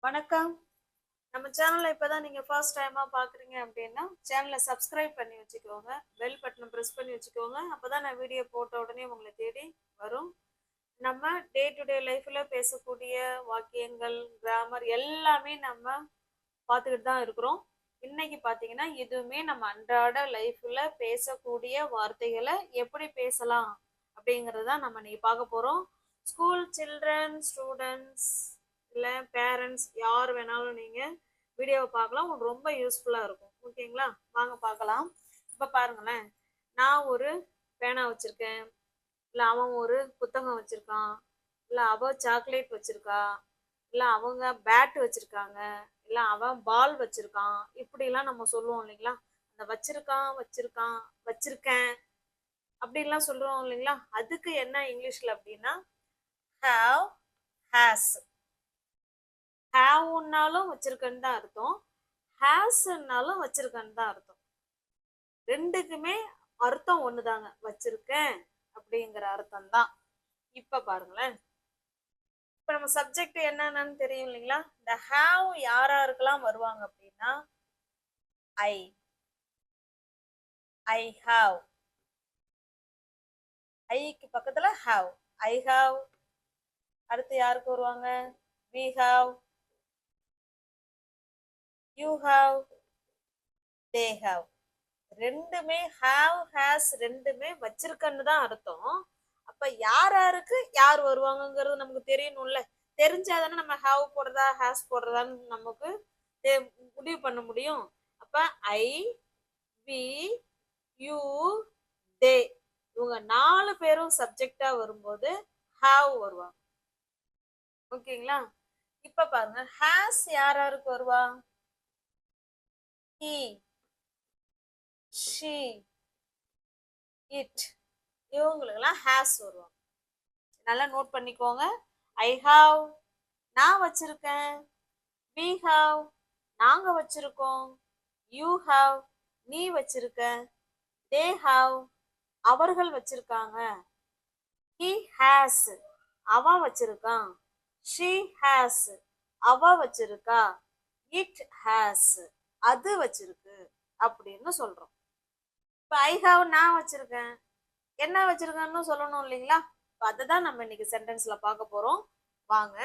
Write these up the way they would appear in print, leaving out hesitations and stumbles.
வணக்கம். நம்ம சேனலை இப்பதான் நீங்க ஃபர்ஸ்ட் டைமா பாக்குறீங்க அப்படின்னா சேனலை சப்ஸ்கிரைப் பண்ணி வச்சுக்கோங்க. பெல் பட்டனை பிரஸ் பண்ணி வச்சுக்கோங்க. அப்பதான் நான் வீடியோ போட்ட உடனே உங்களை தேடி வரும். நம்ம டே டு டே லைஃப்ல பேசக்கூடிய வாக்கியங்கள், கிராமர் எல்லாமே நம்ம பார்த்துக்கிட்டு தான் இருக்கிறோம். இன்னைக்கு பாத்தீங்கன்னா இதுவுமே நம்ம அன்றாட லைஃப்ல பேசக்கூடிய வார்த்தைகளை எப்படி பேசலாம் அப்படிங்கறத நம்ம இன்னைக்கு பார்க்க போறோம். ஸ்கூல் சில்ட்ரன், ஸ்டூடெண்ட்ஸ், இல்லை பேரண்ட்ஸ் யார் வேணாலும் நீங்கள் வீடியோவை பார்க்கலாம். உங்களுக்கு ரொம்ப யூஸ்ஃபுல்லாக இருக்கும். ஓகேங்களா? வாங்க பார்க்கலாம். இப்போ பாருங்களேன், நான் ஒரு பேனா வச்சுருக்கேன், இல்லை அவன் ஒரு புத்தகம் வச்சுருக்கான், இல்லை அவள் சாக்லேட் வச்சுருக்கா, இல்லை அவங்க பேட் வச்சுருக்காங்க, இல்லை அவன் பால் வச்சுருக்கான். இப்படிலாம் நம்ம சொல்லுவோம் இல்லைங்களா? அந்த வச்சிருக்கான், வச்சிருக்கான், வச்சிருக்கேன் அப்படின்லாம் சொல்லுவோம் இல்லைங்களா? அதுக்கு என்ன இங்கிலீஷில் அப்படின்னா ஹாவ், ஹேஸ். ஹேவ்னாலும் வச்சிருக்கன்னு தான் அர்த்தம், ஹேஸ்னாலும் வச்சிருக்கன்னு தான் அர்த்தம். ரெண்டுக்குமே அர்த்தம் ஒண்ணுதாங்க, வச்சிருக்கேன் அப்படிங்கிற அர்த்தம் தான். இப்ப பாருங்களேன், இப்ப நம்ம சப்ஜெக்ட் என்னன்னு தெரியும் இல்லைங்களா? இந்த ஹேவ் யாராருக்கெல்லாம் வருவாங்க அப்படின்னா ஐ, ஐ ஹாவ், ஐக்கு பக்கத்துல ஹாவ், ஐ ஹாவ். அடுத்து யாருக்கு வருவாங்க? We have, you have, they have. ரெண்டுமே ஹாவ், ஹேஸ் ரெண்டுமே வச்சிருக்கன்னு தான் அர்த்தம். அப்ப யார் யாருக்கு யார் வருவாங்கங்கிறது நமக்கு தெரியணும்ல. தெரிஞ்சாதானே நம்ம ஹாவ் போடுறதா ஹேஸ் போடுறதான்னு நமக்கு முடிவு பண்ண முடியும். அப்ப ஐ, வி, யூ, தே இவங்க 4 பேரும் சப்ஜெக்டா வரும்போது ஹாவ் வருவாங்க. ஓகேங்களா? இப்ப பாருங்க, ஹேஸ் யார் யாருக்கு வருவா? ஹி, ஷி, இட் இவங்களுக்கெல்லாம் ஹேஸ் வருவாங்க. நல்லா நோட் பண்ணிக்கோங்க. ஐ ஹாவ் நான் வச்சிருக்கேன், வி ஹாவ் நாங்க வச்சிருக்கோம், யூ ஹாவ் நீ வச்சிருக்க, தே ஹாவ் அவர்கள் வச்சிருக்காங்க, ஹி ஹேஸ் அவன் வச்சிருக்கான், ஷி ஹேஸ் அவ வச்சிருக்கா, இட் ஹேஸ் அது வச்சிருக்கு அப்படின்னு சொல்றோம். இப்ப ஐ ஹாவ் நான் வச்சிருக்கேன், என்ன வச்சிருக்கேன்னு சொல்லணும் இல்லைங்களா? அதுதான் நம்ம இன்னைக்கு சென்டென்ஸ்ல பார்க்க போறோம். வாங்க.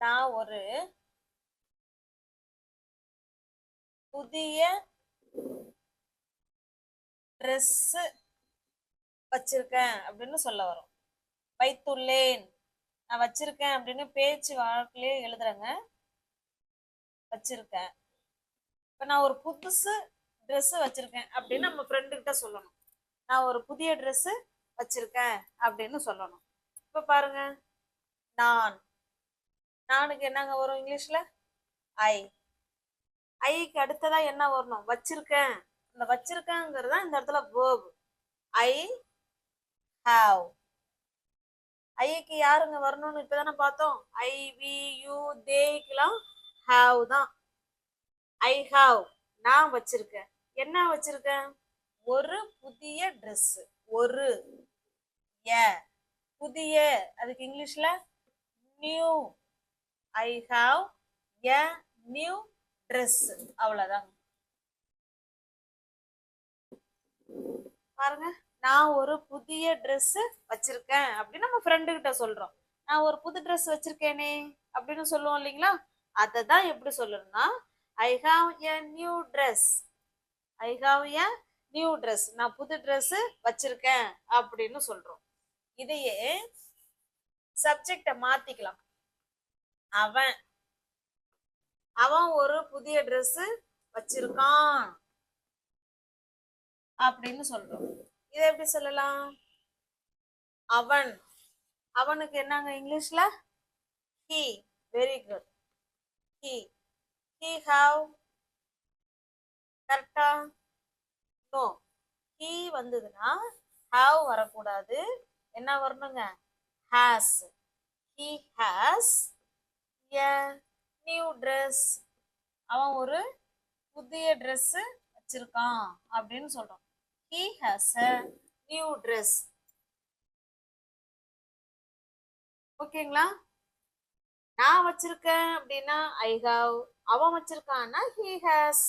நான் ஒரு புதிய ட்ரெஸ் வச்சிருக்கேன் அப்படின்னு சொல்ல வரும். வைத்துள்ளேன், நான் வச்சிருக்கேன் அப்படின்னு பேச்சு வழக்கிலேயே எழுதுறேங்க. வச்சிருக்கேன். இப்ப நான் ஒரு புதுசு ட்ரெஸ் வச்சிருக்கேன் அப்படின்னு நம்ம ஃப்ரெண்டு கிட்ட சொல்லணும். நான் ஒரு புதிய ட்ரெஸ் வச்சிருக்கேன் அப்படின்னு சொல்லணும். இப்ப பாருங்க, நான், நானுக்கு என்னங்க வரும் இங்கிலீஷ்ல? ஐ. ஐக்கு அடுத்ததா என்ன வரணும்? வச்சிருக்கேன். இந்த வச்சிருக்கேங்கிறது தான் இந்த இடத்துல வேர்ப். I have. ஐக்கு யாருங்க வரணும்னு இப்பதானே பார்த்தோம். ஐ, வி, யூ, தேக்கெல்லாம் ஹாவ் தான். ஐ ஹாவ் நான் வச்சிருக்கேன். என்ன வச்சிருக்கேன்? ஒரு புதிய ட்ரெஸ். ஒரு ஏ புதிய, அதுக்கு இங்கிலீஷ்ல new. I have a new dress. அவ்வளவுதான். பாருங்க, நான் ஒரு புதிய ட்ரெஸ் வச்சிருக்கேன் அப்படின்னு நம்ம ஃப்ரெண்டு கிட்ட சொல்றோம். நான் ஒரு புது ட்ரெஸ் வச்சிருக்கேனே அப்படின்னு சொல்லுவோம் இல்லைங்களா? அதை தான் எப்படி சொல்லணும்னா I have a new dress. I have a new dress, நான் புது ட்ரெஸ் வச்சிருக்கேன் அப்படின்னு சொல்றோம். இதையே சப்ஜெக்ட மாத்திக்கலாம். அவன், அவன் ஒரு புதிய ட்ரெஸ் வச்சிருக்கான் அப்படின்னு சொல்றோம். இதை எப்படி சொல்லலாம்? அவன், அவனுக்கு என்னங்க இங்கிலீஷ்ல? He. Very good. He. He have. கரெக்டா? நோ. ஹி வந்ததுன்னா ஹாவ் வரக்கூடாது. என்ன வரணுங்க? Has. He has a new dress. அவன் ஒரு புதிய ட்ரெஸ் வச்சிருக்கான் அப்படின்னு சொல்றோம். He has a new dress. ஓகேங்களா? நான் வச்சிருக்கேன் அப்படின்னா I have. அவன் வச்சிருக்கான்னா he has.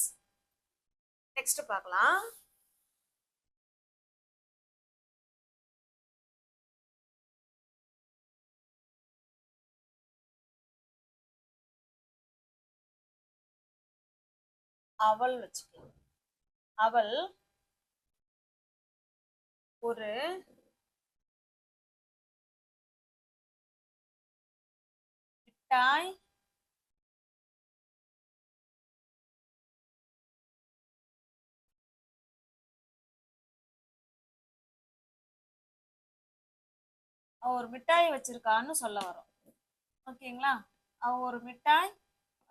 நெக்ஸ்ட் பார்க்கலாம். அவள் வச்சுக்கலாம். அவள் ஒரு மிட்டாய் அவ ஒரு மிட்டாய் வச்சிருக்கான்னு சொல்ல வரும். ஓகேங்களா? அவ ஒரு மிட்டாய்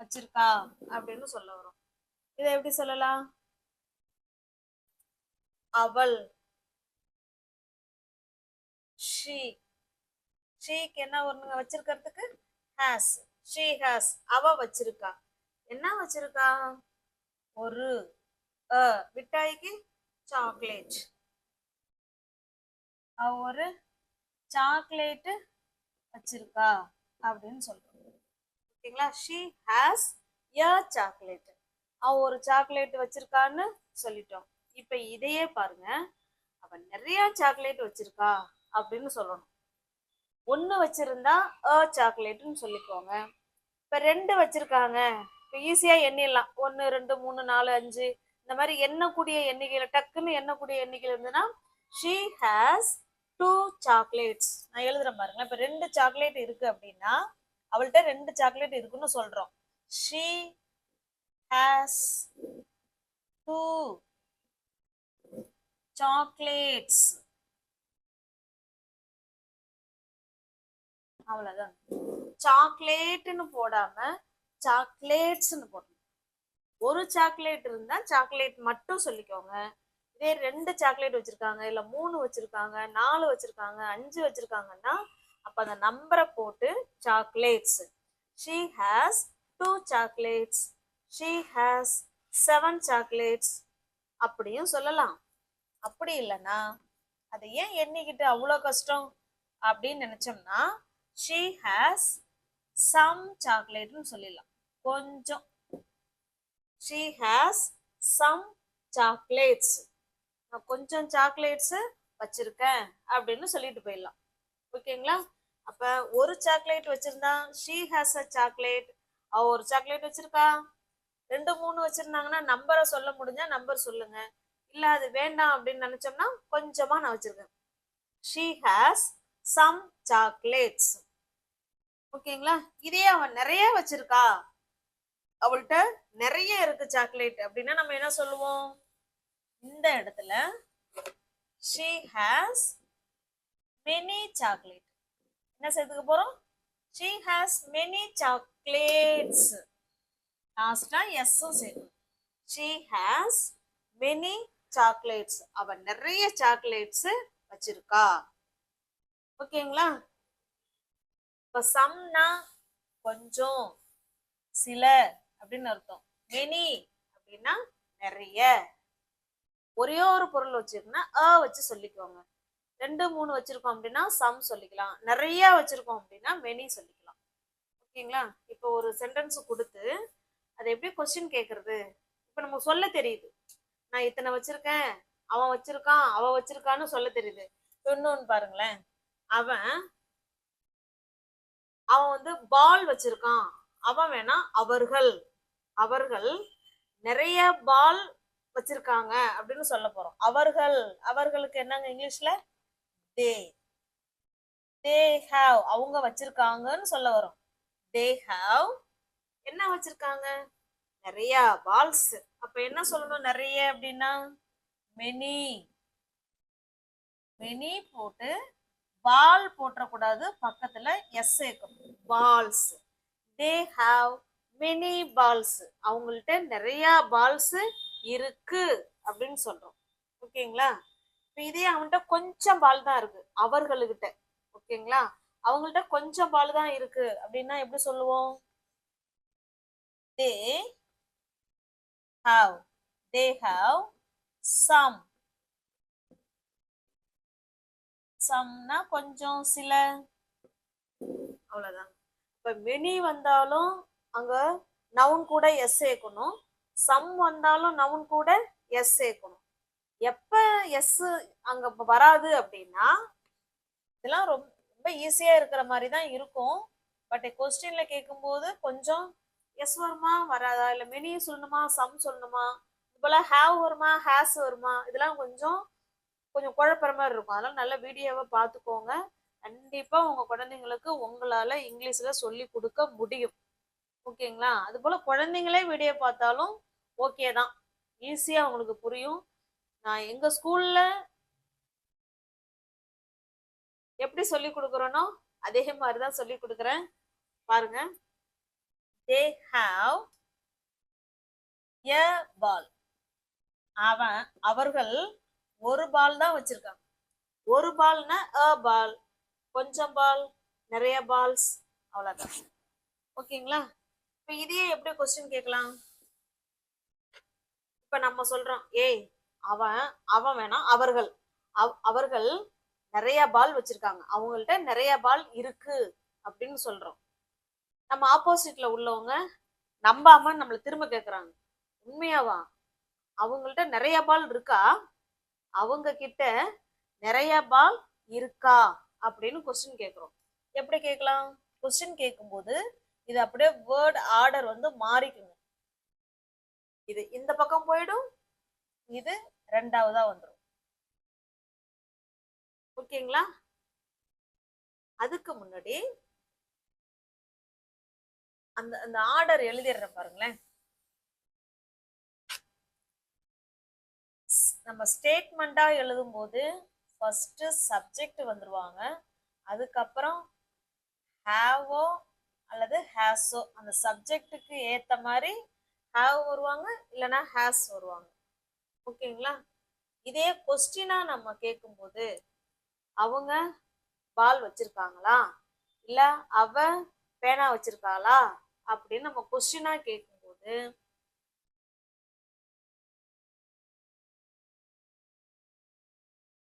வச்சிருக்கா அப்படின்னு சொல்ல வரும். இதை எப்படி சொல்லலாம்? அவள், she. ஷீக்கு என்ன ஒண்ணுங்க வச்சிருக்கிறதுக்கு? has. she has. அவ வச்சிருக்கா. என்ன வச்சிருக்கா? ஒரு மிட்டாய்க்கு சாக்லேட். அவ ஒரு சாக்லேட் வச்சிருக்கா அப்படின்னு சொல்றோம். ஓகேங்களா? she has a chocolate. அவ ஒரு சாக்லேட் வச்சிருக்கான்னு சொல்லிட்டோம். இப்ப இதையே பாருங்க, அவன் நிறைய சாக்லேட் வச்சிருக்கா அப்படின்னு சொல்லணும். ஒன்னு வச்சிருந்தா சாக்லேட்னு சொல்லிக்கோங்க. இப்ப 2 வச்சிருக்காங்க, இப்ப ஈஸியா எண்ணிடலாம். 1 2 3 4 5 இந்த மாதிரி எண்ணக்கூடிய எண்ணிக்கையில டக்குன்னு எண்ணக்கூடிய எண்ணிக்கையில இருந்ததுன்னா she has 2 chocolates. நான் எழுதுறேன் பாருங்க. இப்ப 2 சாக்லேட் இருக்கு அப்படின்னா அவள்கிட்ட 2 சாக்லேட் இருக்குன்னு சொல்றோம். she has 2 chocolates. அவ்வளவுதான். சாக்லேட்னு போடாம சாக்லேட்ஸ்னு போடணும். ஒரு சாக்லேட் இருந்தா சாக்லேட் மட்டும் சொல்லிக்கோங்க. இதே 2 சாக்லேட் வச்சிருக்காங்க, இல்ல 3 வச்சிருக்காங்க, 4 வச்சிருக்காங்க, 5 வச்சிருக்காங்கன்னா அப்ப அந்த நம்பரை போட்டு chocolates. she has 2 chocolates. she has 7 chocolates அப்படியும் சொல்லலாம். அப்படி இல்லைன்னா அதை ஏன் எண்ணிக்கிட்டு அவ்வளோ கஷ்டம் அப்படின்னு நினைச்சோம்னா she has some chocolateன்னு சொல்லிடலாம். கொஞ்சம். she has some chocolates. நான் கொஞ்சம் சாக்லேட்ஸ் வச்சிருக்கேன் அப்படின்னு சொல்லிட்டு போயிடலாம். ஓகேங்களா? அப்ப ஒரு சாக்லேட் வச்சிருந்தா she has a chocolate. அவ ஒரு சாக்லேட் வச்சிருக்கா. 2 3 வச்சிருந்தாங்கன்னா நம்பரை சொல்ல முடிஞ்சா நம்பர் சொல்லுங்க. இல்ல அது வேண்டாம் அப்படின்னு நினைச்சோம்னா கொஞ்சமா நான் வச்சிருக்கேன். she has some chocolates. ஓகேங்களா? இதே அவன் நிறைய வச்சிருக்கா, அவள்கிட்ட நிறைய இருக்கு சாக்லேட் அப்படின்னா நம்ம என்ன சொல்லுவோம்? இந்த இடத்துல she has many chocolate. என்ன சேர்த்துக்க போறோம்? she has many chocolates. லாஸ்டா s சேர்க்கணும். she has many chocolates. அவ நிறைய சாக்லேட்ஸ் வச்சிருக்கா. ஓகேங்களா? இப்ப சம்னா கொஞ்சம், சில அப்படின்னு அர்த்தம். மெனி அப்படின்னா நிறைய. ஒரே ஒரு பொருள் வச்சிருக்கோம்னா வச்சு சொல்லிக்கோங்க. 2 3 வச்சிருக்கோம் அப்படின்னா சம் சொல்லிக்கலாம். நிறைய வச்சிருக்கோம் அப்படின்னா மெனி சொல்லிக்கலாம். ஓகேங்களா? இப்போ ஒரு சென்டென்ஸ் கொடுத்து அதை எப்படி கொஸ்டின் கேட்கறது? இப்ப நமக்கு சொல்ல தெரியுது, நான் இத்தனை வச்சிருக்கேன், அவன் வச்சிருக்கான், அவ வச்சிருக்கான்னு சொல்ல தெரியுது. இன்னொன்னு பாருங்களேன், அவன் வந்து பால் வச்சிருக்கான், அவன் வேணா அவர்கள் நிறைய பால் வச்சிருக்காங்க அப்படின்னு சொல்ல போறோம். அவர்களுக்கு என்னங்க இங்கிலீஷ்ல? They have. அவங்க வச்சிருக்காங்கன்னு சொல்ல வரும். தே ஹாவ் என்ன வச்சிருக்காங்க? நிறைய பால்ஸ். அப்ப என்ன சொல்லணும்? நிறைய அப்படின்னா மெனி போட்டு பால் போட்டக்கூடாது, பக்கத்துல எஸ் சேர்க்கணும். Balls. They have many balls. அவங்கள்ட்ட நிறைய பால்ஸ் இருக்கு அப்படின்னு சொல்றோம். ஓகேங்களா? இப்ப இதே அவன்கிட்ட கொஞ்சம் பால் தான் இருக்கு அவர்களுக்கிட்ட. ஓகேங்களா? அவங்கள்ட்ட கொஞ்சம் பால் தான் இருக்கு அப்படின்னா எப்படி சொல்லுவோம்? They have they have some. someனா கொஞ்சம், சில, அவ்வளவுதான். இப்ப many வந்தாலும் அங்க நவுன் கூட எஸ் சேர்க்கணும், சம் வந்தாலும் நவுன் கூட எஸ் சேர்க்கணும். எப்ப எஸ் அங்க வராது அப்படின்னா இதெல்லாம் ரொம்ப ஈஸியா இருக்கிற மாதிரி தான் இருக்கும். பட் கொஸ்டின்ல கேட்கும்போது கொஞ்சம் எஸ் வருமா வராதா, இல்ல மெனி சொல்லணுமா சம் சொல்லணுமா, இதுபோல ஹேவ் வருமா ஹேஸ் வருமா, இதெல்லாம் கொஞ்சம் கொஞ்சம் குழப்பற மாதிரி இருக்கும். அதனால நல்ல வீடியோவை பார்த்துக்கோங்க. கண்டிப்பா உங்க குழந்தைங்களுக்கு உங்களால இங்கிலீஷ்ல சொல்லி கொடுக்க முடியும். ஓகேங்களா? அது போல குழந்தைங்களே வீடியோ பார்த்தாலும் ஓகே தான், ஈஸியா உங்களுக்கு புரியும். நான் எங்க ஸ்கூல்ல எப்படி சொல்லி கொடுக்குறேனோ அதே மாதிரிதான் சொல்லி கொடுக்குறேன். பாருங்க, they have a ball. அவர்கள் ஒரு பால் தான் வச்சிருக்காங்க. ஒரு பால்னா a ball, கொஞ்சம் பால், நிறைய பால்ஸ், அவ்வளவுதான். ஓகேங்களா? இப்ப இதையே எப்படி கொஸ்டின் கேட்கலாம்? இப்ப நம்ம சொல்றோம், ஏய் அவன் வேணாம், அவர்கள் நிறைய பால் வச்சிருக்காங்க, அவங்கள்ட்ட நிறைய பால் இருக்கு அப்படின்னு சொல்றோம். நம்ம ஆப்போசிட்ல உள்ளவங்க நம்பாம நம்மள திரும்ப கேக்குறாங்க, உண்மையாவா அவங்கள்ட்ட நிறைய பால் இருக்கா, அவங்க கிட்ட நிறைய பால் இருக்கா அப்படின்னு கொஸ்டின் கேட்கிறோம். எப்படி கேட்கலாம்? கொஸ்டின் கேட்கும்போது இது அப்படியே வேர்ட் ஆர்டர் வந்து மாறிக்கணும். இது இந்த பக்கம் போயிடும், இது ரெண்டாவதா வந்துடும். ஓகேங்களா? அதுக்கு முன்னாடி அந்த ஆர்டர் எழுதிடுறேன் பாருங்களேன். நம்ம ஸ்டேட்மெண்டா எழுதும் போது ஃபர்ஸ்ட் சப்ஜெக்ட் வந்துருவாங்க, அதுக்கப்புறம் ஹேவோ அல்லது ஹேஸோ, அந்த சப்ஜெக்டுக்கு ஏத்த மாதிரி ஹேவ் வருவாங்க, இல்லைன்னா ஹேஸ் வருவாங்க. ஓகேங்களா? இதே கொஸ்டினா நம்ம கேட்கும்போது அவங்க பால் வச்சிருக்காங்களா, இல்ல அவ பேனா வச்சிருக்காளா அப்படின்னு நம்ம கொஸ்டினா கேட்கும்போது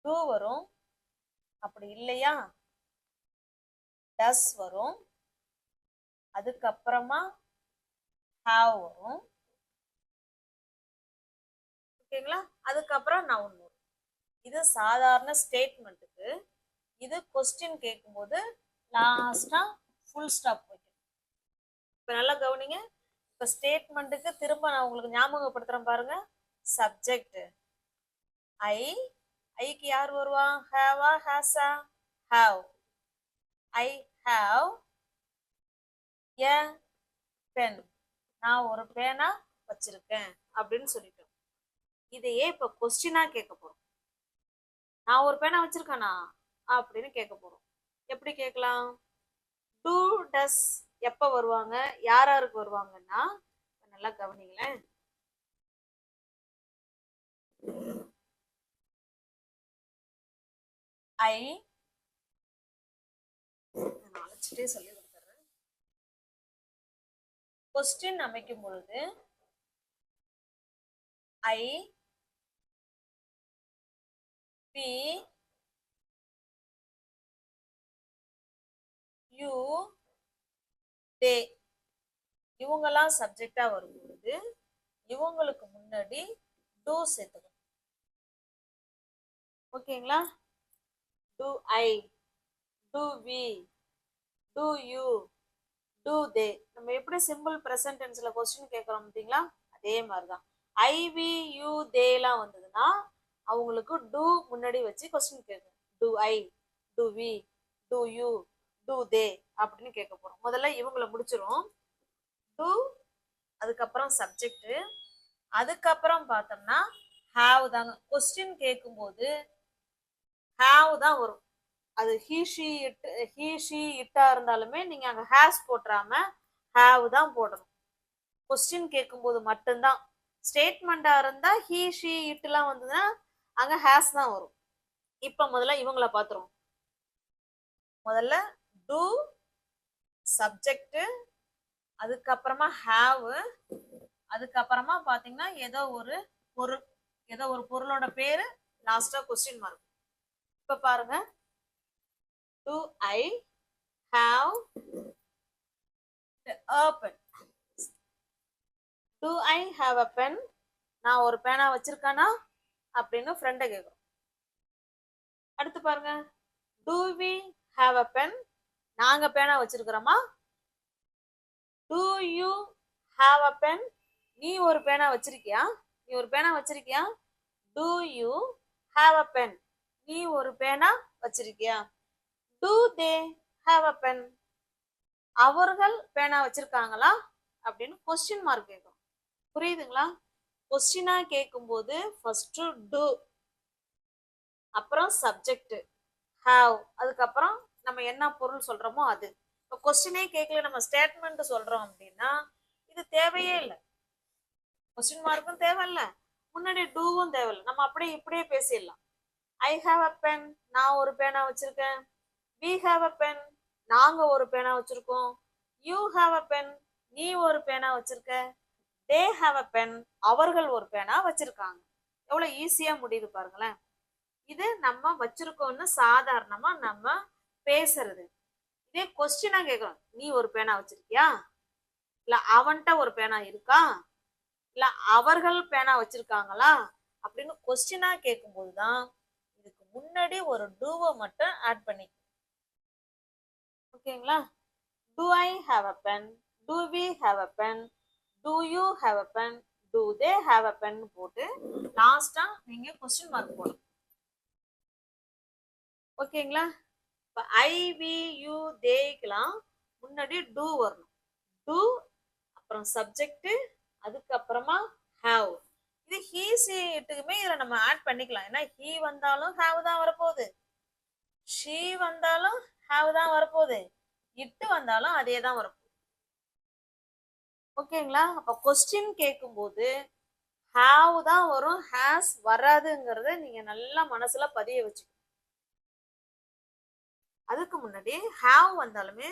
டூ வரும், அப்படி இல்லையா டஸ் வரும், அதுக்கப்புறமா ஹாவ் வரும். ஓகேங்களா? அதுக்கப்புறம் நவுன் வரும். இது சாதாரண ஸ்டேட்மெண்ட்டுக்கு. இது கொஸ்டின் கேட்கும்போது லாஸ்டா ஃபுல் ஸ்டாப் வைக்கணும். இப்ப நல்லா கவனிங்க. இப்ப ஸ்டேட்மெண்ட்டுக்கு திரும்ப நான் உங்களுக்கு ஞாபகப்படுத்துறேன் பாருங்க. சப்ஜெக்ட் ஐக்கு யார் வருவா? ஹேவா ஹேஸா? Have. I have a pen. நான் ஒரு பேனா வச்சிருக்கேன் அப்படின்னு சொல்லிட்டோம். இதையே இப்ப கொஸ்டினா கேட்க போறோம். நான் ஒரு பேனா வச்சிருக்கேனா அப்படின்னு கேட்க போறோம். எப்படி கேட்கலாம்? டூ டஸ் எப்ப வருவாங்க, யாராருக்கு வருவாங்கன்னா, நல்லா கவனிங்களேன். நான் அழைச்சிட்டே சொல்லி கொடுத்துறேன். கொஸ்டின் அமைக்கும் பொழுது ஐ பி யூ தே இவங்கெல்லாம் சப்ஜெக்டா வரும்பொழுது இவங்களுக்கு முன்னாடி டூ சேர்த்துக்கணும். ஓகேங்களா? Do I, do we, do you, do they. நம்ம எப்படி சிம்பிள் பிரசன்ட் டென்ஸ்ல கொஸ்டின் கேட்கறோம் பார்த்தீங்களா, அதே மாதிரிதான். ஐ வி யூ தே எல்லாம் வந்ததுன்னா அவங்களுக்கு டூ முன்னாடி வச்சு கொஸ்டின் கேட்கணும். Do I, do we, do you, do they அப்படின்னு கேட்க போறோம். முதல்ல இவங்களை முடிச்சிரும். டூ, அதுக்கப்புறம் சப்ஜெக்ட், அதுக்கப்புறம் பார்த்தோம்னா ஹாவ் தாங்க. கொஸ்டின் கேட்கும்போது ஹாவ் தான் வரும். அது ஹீ ஷீ இட்டா இருந்தாலுமே நீங்க அங்க ஹேஸ் போட்டுறாம ஹாவ் தான் போடணும். கொஸ்டின் கேட்கும்போது மட்டும்தான். ஸ்டேட்மெண்டா இருந்தா ஹீ ஷீ இட்டுலாம் வந்ததுன்னா அங்க ஹேஸ் தான் வரும். இப்ப முதல்ல இவங்களை பாத்துருவோம். முதல்ல டூ சப்ஜெக்ட், அதுக்கப்புறமா ஹாவ், அதுக்கப்புறமா பாத்தீங்கன்னா ஏதோ ஒரு பொருள், ஏதோ ஒரு பொருளோட பேரு லாஸ்டா கொஸ்டின் மார்க். இப்ப பாருங்க, do I have a pen? Do I have a pen? நான் ஒரு பேனா வச்சிருக்கேனா அப்படின்னு ஃப்ரெண்ட கேக்குறோம். அடுத்து பாருங்க, do we have a pen? நாங்க பேனா வச்சிருக்கிறோமா? Do you have a pen? நீ ஒரு பேனா வச்சிருக்கியா? நீ ஒரு பேனா வச்சிருக்கியா? Do you have a pen? நீ ஒரு பேனா வச்சிருக்கியா? Do they have a pen? அவர்கள் பேனா வச்சிருக்காங்களா அப்படின்னு கொஸ்டின் மார்க் கேட்கும். புரியுதுங்களா? கொஸ்டினா கேட்கும்போது ஃபர்ஸ்ட் டு, அப்புறம் சப்ஜெக்ட் ஹாவ், அதுக்கப்புறம் நம்ம என்ன பொருள் சொல்றோமோ அது. இப்போ கொஸ்டினே கேட்கல, நம்ம ஸ்டேட்மெண்ட் சொல்றோம் அப்படின்னா இது தேவையே இல்லை. கொஸ்டின் மார்க்கும் தேவையில்ல, முன்னாடி டூவும் தேவையில்லை. நம்ம அப்படியே இப்படியே பேசிடலாம். ஐ ஹாவ் அ பென், நான் ஒரு பேனா வச்சிருக்கேன். வி ஹாவ் அ பென், நாங்க ஒரு பேனா வச்சிருக்கோம். யூ ஹாவ் அ பென், நீ ஒரு பேனா வச்சிருக்க. தே ஹாவ் அ பென், அவர்கள் ஒரு பேனா வச்சிருக்காங்க. எவ்வளவு ஈஸியா முடியுது பாருங்களேன். இது நம்ம வச்சிருக்கோம்னு சாதாரணமா நம்ம பேசுறது. இதே கொஸ்டினா கேட்கறோம், நீ ஒரு பேனா வச்சிருக்கியா, இல்ல அவன்கிட்ட ஒரு பேனா இருக்கா, இல்ல அவர்கள் பேனா வச்சிருக்காங்களா அப்படின்னு கொஸ்டினா கேட்கும் போதுதான் இதுக்கு முன்னாடி ஒரு டூவை மட்டும் ஆட் பண்ணி. ஓகேங்களா? Do I have a pen, do we have a pen, do you have a pen, do they have a pen போட்டு லாஸ்டா நீங்க கொஸ்டின் மார்க் போடணும். ஓகேங்களா? இப்ப ஐ வி யூ தேக்கெல்லாம் முன்னாடி டூ வரணும். டூ, அப்புறம் சப்ஜெக்ட், அதுக்கப்புறமா ஹாவ். இது ஹீ சி இட்டுக்குமே இதுல நம்ம ஆட் பண்ணிக்கலாம். ஏன்னா ஹீ வந்தாலும் ஹாவ் தான் வரப்போகுது, ஷீ வந்தாலும் ஹாவ் தான் வரப்போகுது, இட்டு வந்தாலும் அதே தான் வரப்போகுது. ஓகேங்களா? அப்ப கொஸ்டின் கேட்கும்போது ஹாவ் தான் வரும், ஹேஸ் வராதுங்கிறத நீங்க நல்லா மனசுல பதிய வச்சுக்கணும். அதுக்கு முன்னாடி ஹாவ் வந்தாலுமே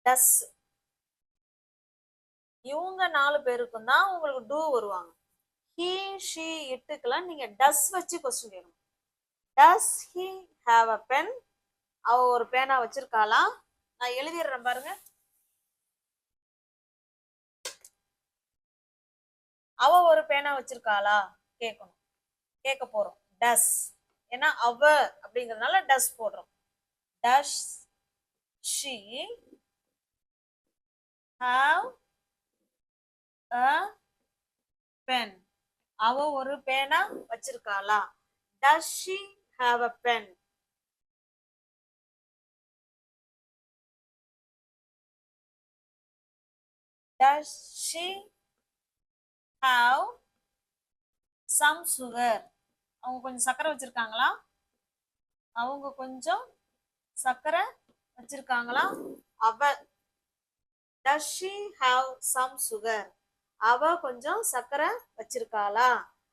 டஸ், இவங்க 4 பேருக்கும் தான் உங்களுக்கு டூ வருவாங்க. ஹீ ஷீ இட்டுக்கெல்லாம் நீங்க டஸ் வச்சு கொஸ்டின் கேட்கணும். Does he have a pen? அவ ஒரு பேனா வச்சிருக்காளா? நான் எழுதிடுறேன் பாருங்க. அவ ஒரு பேனா வச்சிருக்காளா கேட்கணும், கேட்க போறோம். டஸ், ஏன்னா அவ அப்படிங்கறதுனால டஸ் போடுறோம். Does she have a pen? அவ ஒரு பேனா வச்சிருக்காளா? Does she have a pen? Does she have some sugar? அவங்க கொஞ்சம் சர்க்கரை வச்சிருக்காங்களா? அவங்க கொஞ்சம் சர்க்கரை வச்சிருக்காங்களா? அவ, does she have some sugar? அவ கொஞ்சம் சர்க்கரை வச்சிருக்காளா?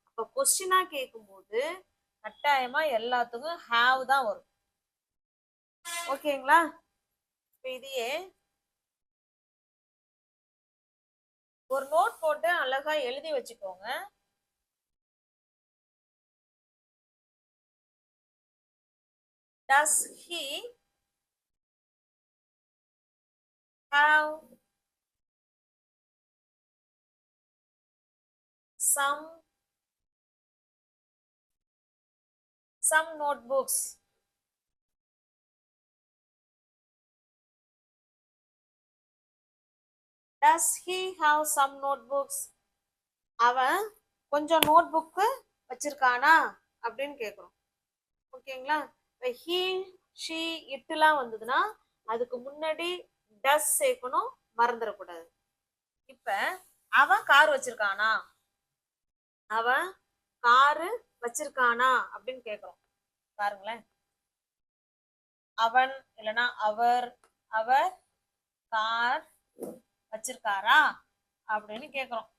அப்ப கொஸ்டினா கேட்கும்போது கட்டாயமா எல்லாத்துக்கும் ஹாவ் தான் வரும். ஓகேங்களா? இப்ப இதையே ஒரு நோட் போட்டு அழகா எழுதி வச்சுக்கோங்க. Does he have some notebooks? Does he have some notebooks? அவன் கொஞ்சம் நோட் புக்கு வச்சிருக்கானா அப்படின்னு கேட்குறோம். ஓகேங்களா? ஹீ ஷீ இட்டுலாம் வந்ததுன்னா அதுக்கு முன்னாடி டஸ் சேர்க்கணும், மறந்துடக்கூடாது. இப்ப அவன் கார் வச்சிருக்கானா, அவன் காரு வச்சிருக்கானா அப்படின்னு கேக்குறோம். பாருங்களேன், அவன் இல்லைன்னா அவர், அவர் கார் வச்சிருக்காரா அப்படின்னு கேக்குறோம்.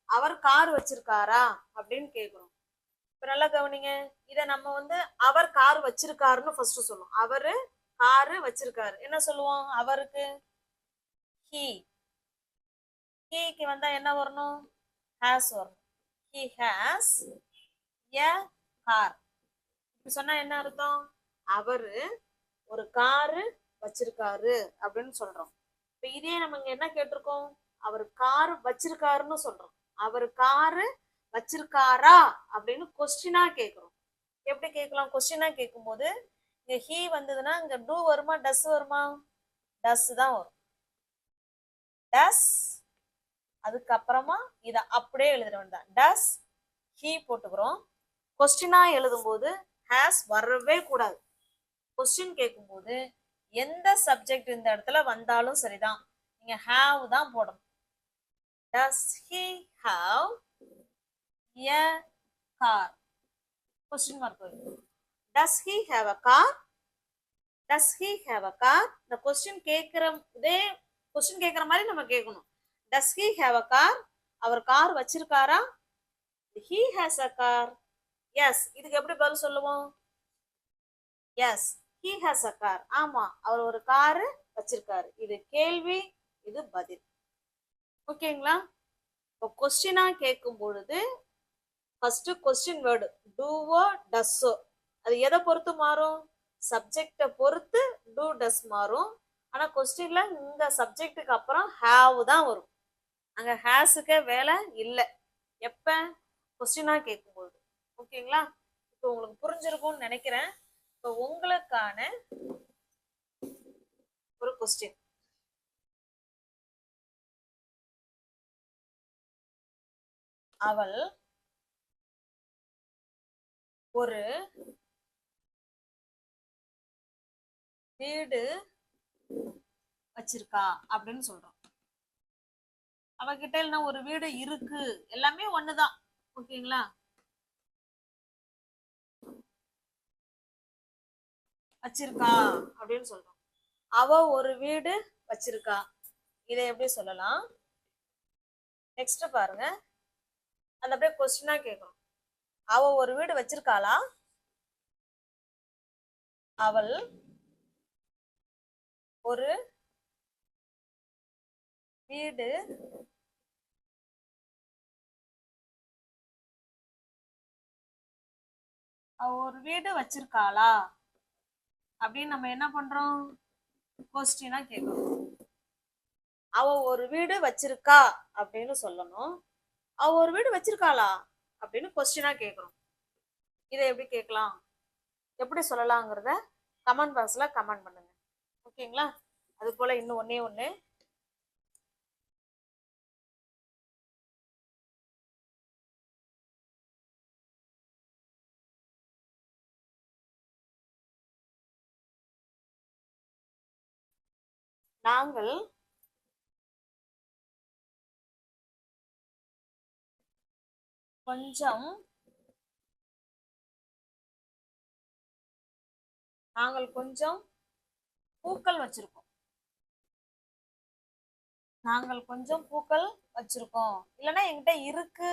அவர் கார் வச்சிருக்காரா அப்படின்னு கேக்குறோம். இப்ப நல்லா கவனிங்க. இத நம்ம வந்து அவர் கார் வச்சிருக்காருன்னு ஃபர்ஸ்ட் சொல்லுவோம். அவரு காரு வச்சிருக்காரு. என்ன சொல்லுவோம்? அவருக்கு he. heக்கு வந்தா என்ன வரணும்? has வரணும். he has a car. இப்படி சொன்னா என்ன அர்த்தம்? அவரு ஒரு காரு வச்சிருக்காரு அப்படின்னு சொல்றோம். இப்ப இதே நம்ம இங்க என்ன கேட்டிருக்கோம்? அவர் கார் வச்சிருக்காருன்னு சொல்றோம். அவர் காரு வச்சிருக்காரா அப்படின்னு கொஸ்டினா கேக்குறோம். எப்படி கேட்கலாம்? கொஸ்டினா கேட்கும் போது இங்க ஹீ வந்ததுன்னா இங்க டூ வருமா டஸ் வருமா? டஸ் தான் வரும். டஸ் அதுக்கப்புறமா இத அப்படியே எழுத வேண்டாம். டஸ் ஹீ போட்டுக்கிறோம். கொஸ்டினா எழுதும் போது ஹேஸ் வரவே கூடாது. கொஸ்டின் கேட்கும் போது எந்த சப்ஜெக்ட் இந்த இடத்துல வந்தாலும் சரிதான், நீங்க ஹாவ் தான் போடணும். Does he have a car? Question mark வரும். Does he have a car? Does he have a car? இந்த கொஸ்டின் கேட்கிற இதே கொஸ்டின் கேட்கிற மாதிரி நம்ம கேட்கணும். Does he have a car? அவர் கார் வச்சிருக்காரா? He has a car. Yes. இதுக்கு எப்படி பதில் சொல்லுவோம்? Yes, he has a car. ஆமா, அவர் ஒரு காரு வச்சிருக்காரு. இது கேள்வி, இது பதில். ஓகேங்களா? இப்போ கொஸ்டினா கேட்கும் பொழுது ஃபர்ஸ்ட் கொஸ்டின் வேர்டு டூவோ டஸ்ஸோ அது எதை பொறுத்து மாறும்? சப்ஜெக்டை பொறுத்து டூ டஸ் மாறும். ஆனா கொஸ்டின்ல இந்த சப்ஜெக்டுக்கு அப்புறம் ஹாவ் தான் வரும். அங்க ஹேஸுக்கே வேலை இல்லை. எப்ப? கொஸ்டினா கேட்கும்போது. ஓகேங்களா? இப்போ உங்களுக்கு புரிஞ்சிருக்கும்னு நினைக்கிறேன். இப்போ உங்களுக்கான ஒரு கொஸ்டின். அவள் ஒரு வீடு வச்சிருக்கா அப்படின்னு சொல்றோம். அவகிட்ட இல்லைன்னா ஒரு வீடு இருக்கு, எல்லாமே ஒண்ணுதான். ஓகேங்களா? வச்சிருக்கா அப்படின்னு சொல்றோம். அவ ஒரு வீடு வச்சிருக்கா. இதை எப்படி சொல்லலாம்? நெக்ஸ்ட் பாருங்க. அந்த அப்படியே கொஸ்டினா கேட்கணும். அவ ஒரு வீடு வச்சிருக்காளா? அவள் ஒரு வீடு அவ ஒரு வீடு வச்சிருக்காளா அப்படின்னு நம்ம என்ன பண்றோம்? கொஸ்டினா கேட்கணும். அவ ஒரு வீடு வச்சிருக்கா அப்படின்னு சொல்லணும். அவ ஒரு வீடு வச்சிருக்காளா அப்படின்னு கொஸ்டினா கேட்கணும். இதை எப்படி கேட்கலாம், எப்படி சொல்லலாங்கிறத கமெண்ட் பாக்ஸ்ல கமெண்ட் பண்ணுங்க. ஓகேங்களா? அது போல இன்னும் ஒன்னே ஒண்ணு. நாங்கள் கொஞ்சம் பூக்கள் வச்சிருக்கோம். நாங்கள் கொஞ்சம் பூக்கள் வச்சிருக்கோம். இல்லைன்னா என்கிட்ட இருக்கு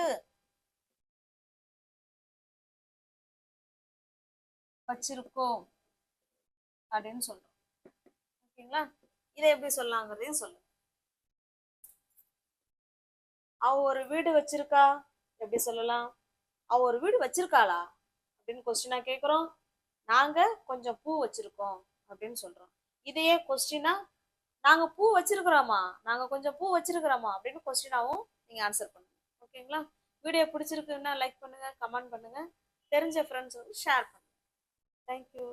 வச்சிருக்கோம் அப்படின்னு சொல்றோம். ஓகேங்களா? இதை எப்படி சொல்லலாங்கிறதையும் சொல்லுங்க. அவ ஒரு வீடு வச்சிருக்கா எப்படி சொல்லலாம்? அவ ஒரு வீடு வச்சிருக்காளா அப்படின்னு கொஸ்டினா கேக்குறோம். நாங்க கொஞ்சம் பூ வச்சிருக்கோம் அப்படின்னு சொல்றோம். இதையே கொஸ்டினா நாங்க பூ வச்சிருக்கிறோமா, நாங்க கொஞ்சம் பூ வச்சிருக்கிறோமா அப்படின்னு கொஸ்டினாவும் நீங்க ஆன்சர் பண்ணுங்க. ஓகேங்களா? வீடியோ பிடிச்சிருக்குன்னா லைக் பண்ணுங்க, கமெண்ட் பண்ணுங்க, தெரிஞ்ச ஃப்ரெண்ட்ஸ் வந்து ஷேர் பண்ணுங்க. தேங்க்யூ.